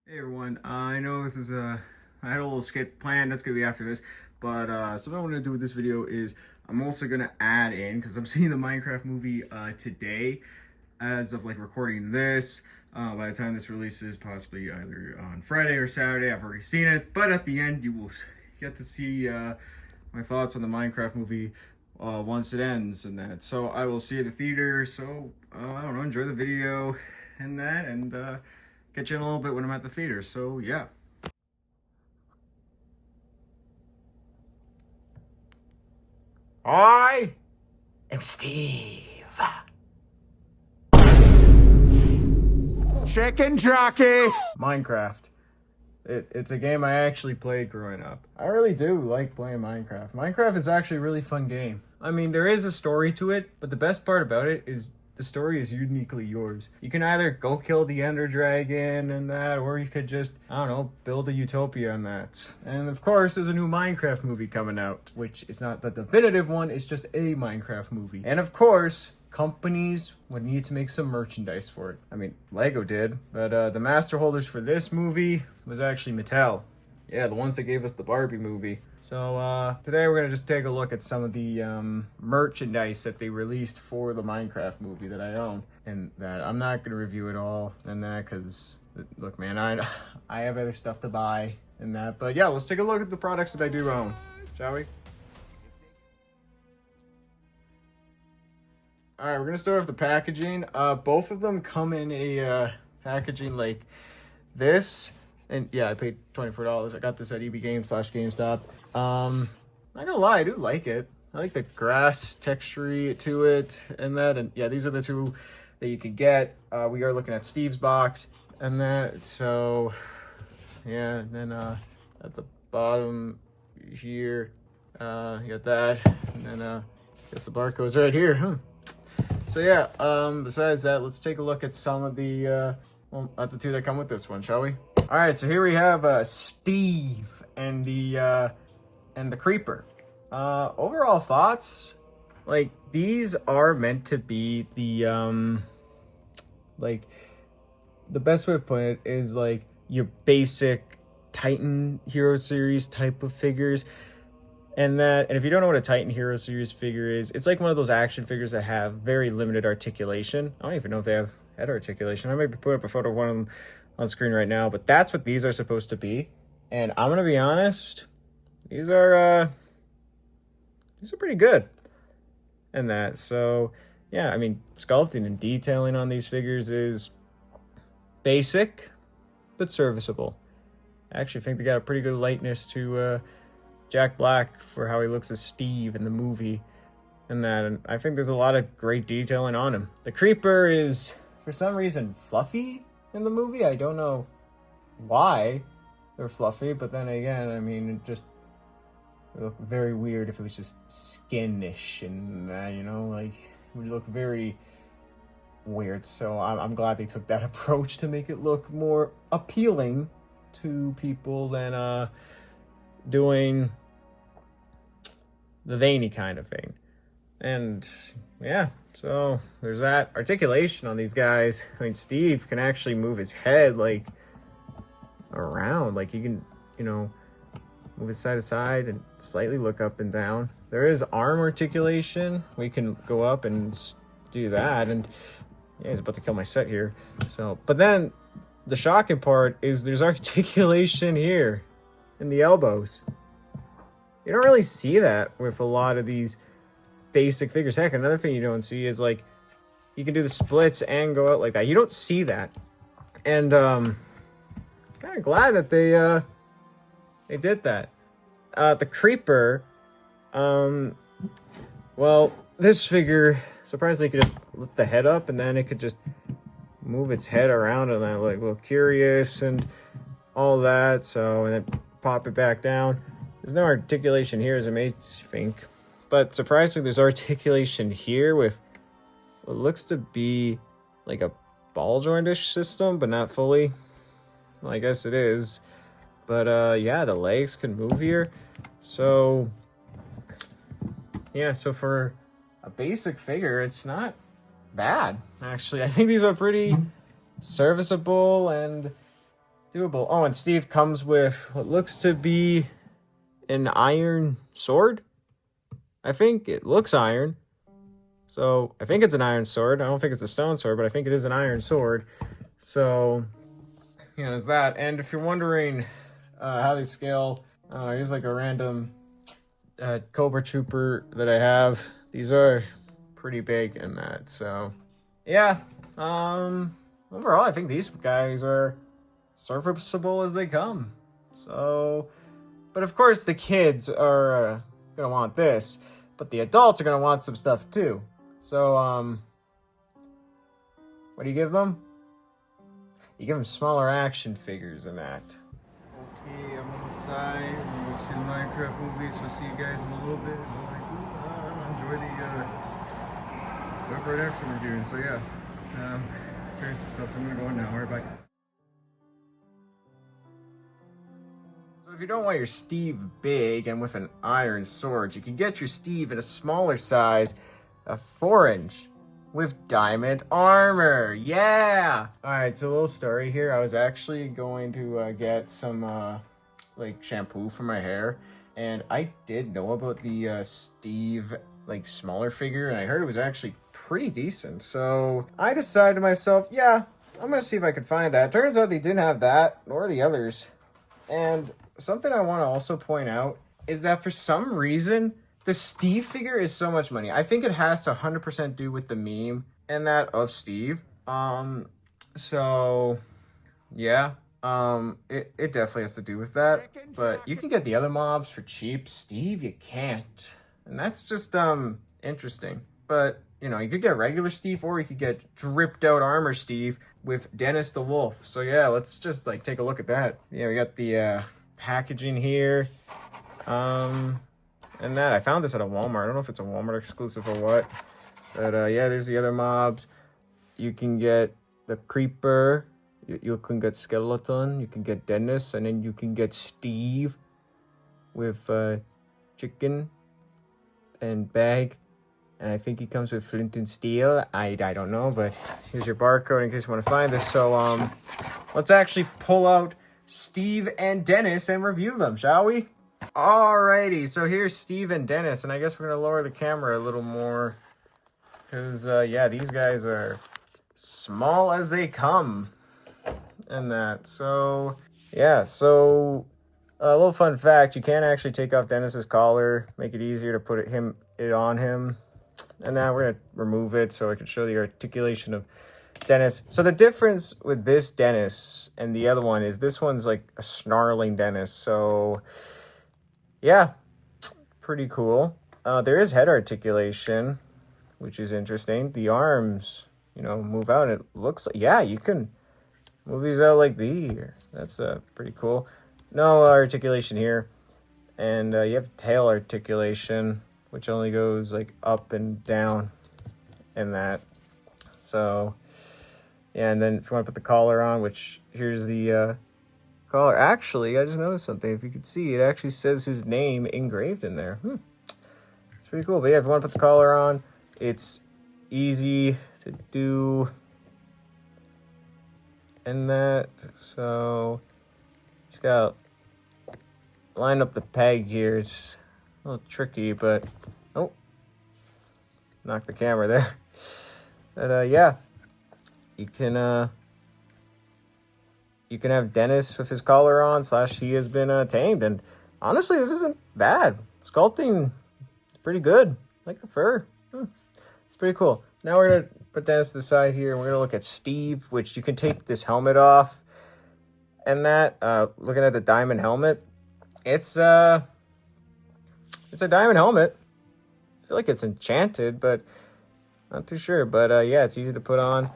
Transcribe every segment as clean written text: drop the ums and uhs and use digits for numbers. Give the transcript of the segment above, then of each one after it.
Hey everyone, I know this is I had a little skit planned that's gonna be after this, but something I want to do with this video is I'm also gonna add in, because I'm seeing the Minecraft movie today as of like recording this. By the time this releases, possibly either on Friday or Saturday, I've already seen it, but at the end you will get to see my thoughts on the Minecraft movie once it ends and that. So I will see you at the theater, so I don't know, enjoy the video and that, and catch you in a little bit when I'm at the theater. So yeah. I am Steve. Chicken jockey. Minecraft. It's a game I actually played growing up. I really do like playing Minecraft. Minecraft is actually a really fun game. I mean, there is a story to it, but the best part about it is the story is uniquely yours. You can either go kill the Ender Dragon and that, or you could just, I don't know, build a utopia on that. And of course, there's a new Minecraft movie coming out, which is not the definitive one, it's just a Minecraft movie. And of course, companies would need to make some merchandise for it. I mean, Lego did, but the master holders for this movie was actually Mattel. Yeah, the ones that gave us the Barbie movie. So today we're gonna just take a look at some of the merchandise that they released for the Minecraft movie that I own, and that I'm not gonna review it all and that, because look, man, I have other stuff to buy and that. But yeah, let's take a look at the products that I do own, shall we? All right, we're gonna start off the packaging. Both of them come in a packaging like this, and yeah, I paid $24. I got this at EB Games / GameStop. Not gonna lie, I do like it. I like the grass texture to it, and that, and yeah, these are the two that you can get. We are looking at Steve's box, and that. So yeah, and then at the bottom here, you got that, and then I guess the barcode's right here, huh? So yeah, besides that, let's take a look at some of the, at the two that come with this one, shall we? All right, so here we have Steve and the Creeper. Overall thoughts, like, these are meant to be the, like, the best way to put it is, like, your basic Titan Hero Series type of figures. And if you don't know what a Titan Hero Series figure is, it's like one of those action figures that have very limited articulation. I don't even know if they have head articulation. I might be putting up a photo of one of them on screen right now, but that's what these are supposed to be. And I'm gonna be honest, these are pretty good. And that, so yeah, I mean, sculpting and detailing on these figures is basic, but serviceable. I actually think they got a pretty good likeness to Jack Black for how he looks as Steve in the movie and that, and I think there's a lot of great detailing on him. The Creeper is, for some reason, fluffy in the movie. I don't know why they're fluffy, but then again, I mean, it would look very weird if it was just skinish and that, you know, like, it would look very weird. So I'm glad they took that approach to make it look more appealing to people than doing the veiny kind of thing. And yeah, so there's that. Articulation on these guys. I mean, Steve can actually move his head like around, like he can, you know, move his side to side and slightly look up and down. There is arm articulation. We can go up and do that. And yeah, he's about to kill my set here. So, but then the shocking part is there's articulation here in the elbows. You don't really see that with a lot of these basic figures. Heck, another thing you don't see is, like, you can do the splits and go out like that. You don't see that. And kind of glad that they did that. The Creeper, well, this figure, surprisingly, could just lift the head up and then it could just move its head around and that, like, look curious and all that. So, and then pop it back down. There's no articulation here, as it may think, but surprisingly, there's articulation here with what looks to be like a ball jointish system, but not fully. Well, I guess it is. But yeah, the legs can move here. So yeah, so for a basic figure, it's not bad, actually. I think these are pretty serviceable, and doable. Oh, and Steve comes with what looks to be an iron sword. I think it looks iron. So I think it's an iron sword. I don't think it's a stone sword, but I think it is an iron sword. So, there's that. And if you're wondering how they scale, here's like a random Cobra Trooper that I have. These are pretty big in that. So, yeah. Overall, I think these guys are serviceable as they come. So, but of course, the kids are gonna want this, but the adults are gonna want some stuff too. So, what do you give them? You give them smaller action figures and that. Okay, I'm on the side. I'm gonna see the Minecraft movie, so I'll see you guys in a little bit. Enjoy the Left 4 Dead review. So yeah, carry some stuff. So I'm gonna go in now. Alright, bye. So if you don't want your Steve big and with an iron sword, you can get your Steve in a smaller size, a 4-inch. With diamond armor. Yeah. All right, so a little story here. I was actually going to get some like shampoo for my hair, and I did know about the Steve like smaller figure, and I heard it was actually pretty decent. So I decided to myself, yeah, I'm gonna see if I could find that. Turns out they didn't have that nor the others. And something I want to also point out is that for some reason, the Steve figure is so much money. I think it has to 100% do with the meme and that of Steve. So yeah, it definitely has to do with that. But you can get the other mobs for cheap. Steve, you can't, and that's just interesting. But you could get regular Steve, or you could get dripped out armor Steve with Dennis the Wolf. So yeah, let's just like take a look at that. Yeah, we got the packaging here. And that I found this at a Walmart. I don't know if it's a Walmart exclusive or what, but yeah, there's the other mobs. You can get the Creeper, you can get Skeleton, you can get Dennis, and then you can get Steve with chicken and bag, and I think he comes with flint and steel. I don't know, but here's your barcode in case you want to find this. So let's actually pull out Steve and Dennis and review them, shall we? Alrighty, so here's Steve and Dennis, and I guess we're gonna lower the camera a little more because yeah, these guys are small as they come and that. So yeah, so a little fun fact, you can actually take off Dennis's collar, make it easier to put it on him, and now we're gonna remove it so I can show the articulation of Dennis. So the difference with this Dennis and the other one is this one's like a snarling Dennis. So yeah, pretty cool. There is head articulation, which is interesting. The arms, move out. It looks like, yeah, you can move these out like these. That's pretty cool. No articulation here. And you have tail articulation, which only goes like up and down and that. So, yeah, and then if you want to put the collar on, which here's the collar. Actually, I just noticed something. If you could see, it actually says his name engraved in there. It's pretty cool. But yeah, if you want to put the collar on, it's easy to do. And that, so just gotta line up the peg here. It's a little tricky, but oh, knock the camera there. But yeah, you can have Dennis with his collar on / he has been tamed, and honestly, this isn't bad. Sculpting is pretty good. I like the fur. It's pretty cool. Now we're gonna put Dennis to the side here, and we're gonna look at Steve, which you can take this helmet off. And that, looking at the diamond helmet, it's a diamond helmet. I feel like it's enchanted, but not too sure. But yeah, it's easy to put on.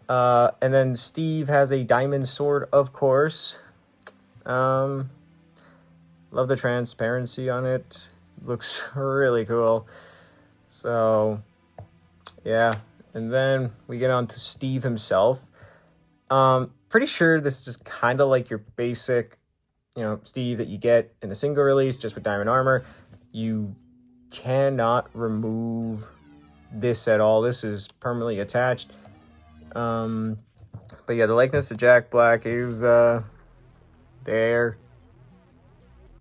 And then Steve has a diamond sword, of course. Love the transparency on it. Looks really cool. So, yeah. And then we get on to Steve himself. Pretty sure this is just kind of like your basic, Steve that you get in a single release, just with diamond armor. You cannot remove this at all. This is permanently attached. But yeah, the likeness to Jack Black is there.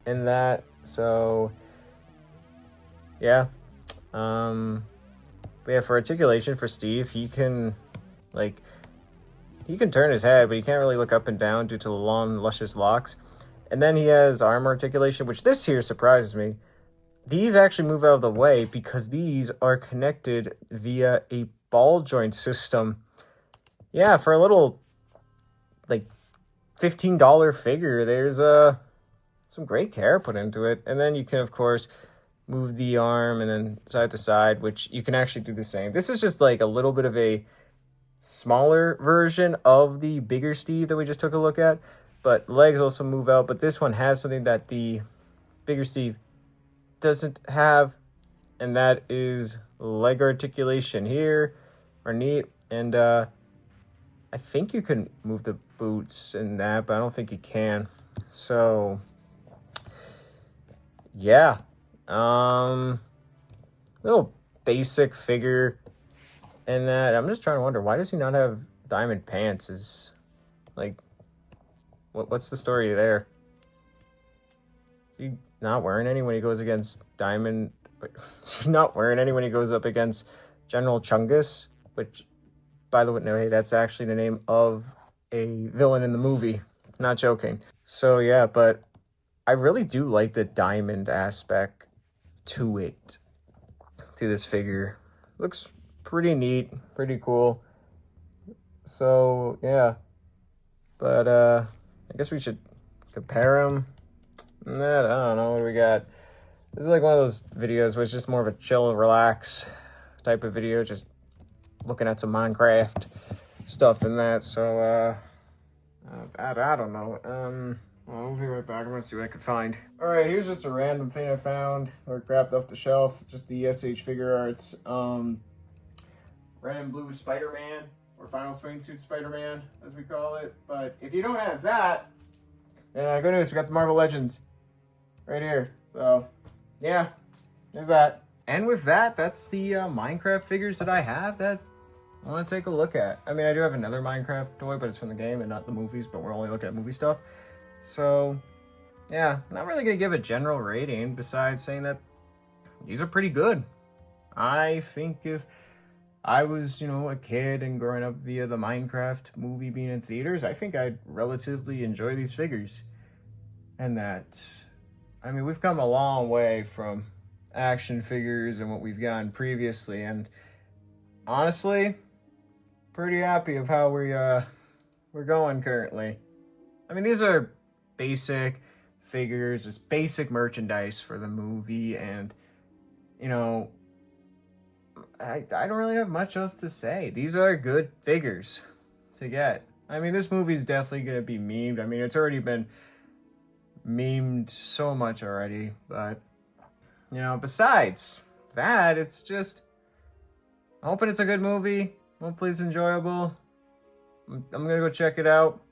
And that, so yeah. But yeah, for articulation for Steve, he can turn his head, but he can't really look up and down due to the long, luscious locks. And then he has arm articulation, which this here surprises me. These actually move out of the way because these are connected via a ball joint system. Yeah, for a little, like, $15 figure, there's some great care put into it. And then you can, of course, move the arm and then side to side, which you can actually do the same. This is just like a little bit of a smaller version of the bigger Steve that we just took a look at. But legs also move out. But this one has something that the bigger Steve doesn't have, and that is leg articulation here, or knee. And I think you can move the boots in that, but I don't think you can. So yeah, little basic figure. And that, I'm just trying to wonder, why does he not have diamond pants? Is like, what's the story there? Is he not wearing any when he goes against Diamond? Is he not wearing any when he goes up against General Chungus? Which, by the way, no, hey, that's actually the name of a villain in the movie. Not joking. So yeah, but I really do like the diamond aspect to it, to this figure. Looks pretty neat, pretty cool. So yeah, but I guess we should compare them. I don't know, what do we got? This is like one of those videos where it's just more of a chill, relax type of video, just looking at some Minecraft stuff and that. So I don't know. I'll be right back. I'm gonna see what I can find. All right, here's just a random thing I found or grabbed off the shelf. Just the SH Figure Arts red and blue Spider-Man, or Final Swing Suit Spider-Man, as we call it. But if you don't have that, then good news, we got the Marvel Legends right here. So yeah, there's that. And with that, that's the Minecraft figures that I have that I want to take a look at. I mean, I do have another Minecraft toy, but it's from the game and not the movies, but we're only looking at movie stuff. So yeah, I'm not really going to give a general rating besides saying that these are pretty good. I think if I was, a kid and growing up via the Minecraft movie being in theaters, I think I'd relatively enjoy these figures. And that, I mean, we've come a long way from action figures and what we've gotten previously, and honestly, pretty happy of how we're going currently. I mean, these are basic figures, just basic merchandise for the movie, and I don't really have much else to say. These are good figures to get. I mean, this movie's definitely gonna be memed. I mean, it's already been memed so much already, but besides that, it's just, I'm hoping it's a good movie. Hopefully it's enjoyable. I'm gonna go check it out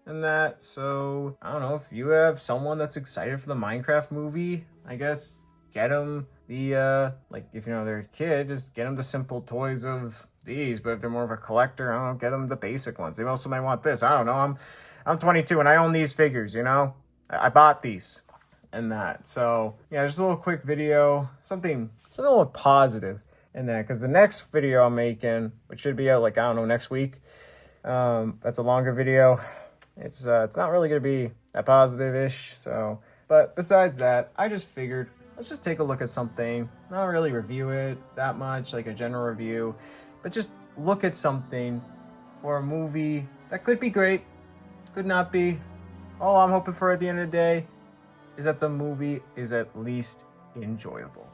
and that. So I don't know, if you have someone that's excited for the Minecraft movie, I guess get them the if they're a kid, just get them the simple toys of these. But if they're more of a collector, I don't know, get them the basic ones. They also might want this. I don't know. I'm 22 and I own these figures. I bought these and that. So yeah, just a little quick video, something a little positive in that, because the next video I'm making, which should be out next week, that's a longer video. It's not really gonna be that positive-ish. So, but besides that, I just figured let's just take a look at something, not really review it that much, like a general review, but just look at something for a movie that could be great, could not be. All I'm hoping for at the end of the day is that the movie is at least enjoyable.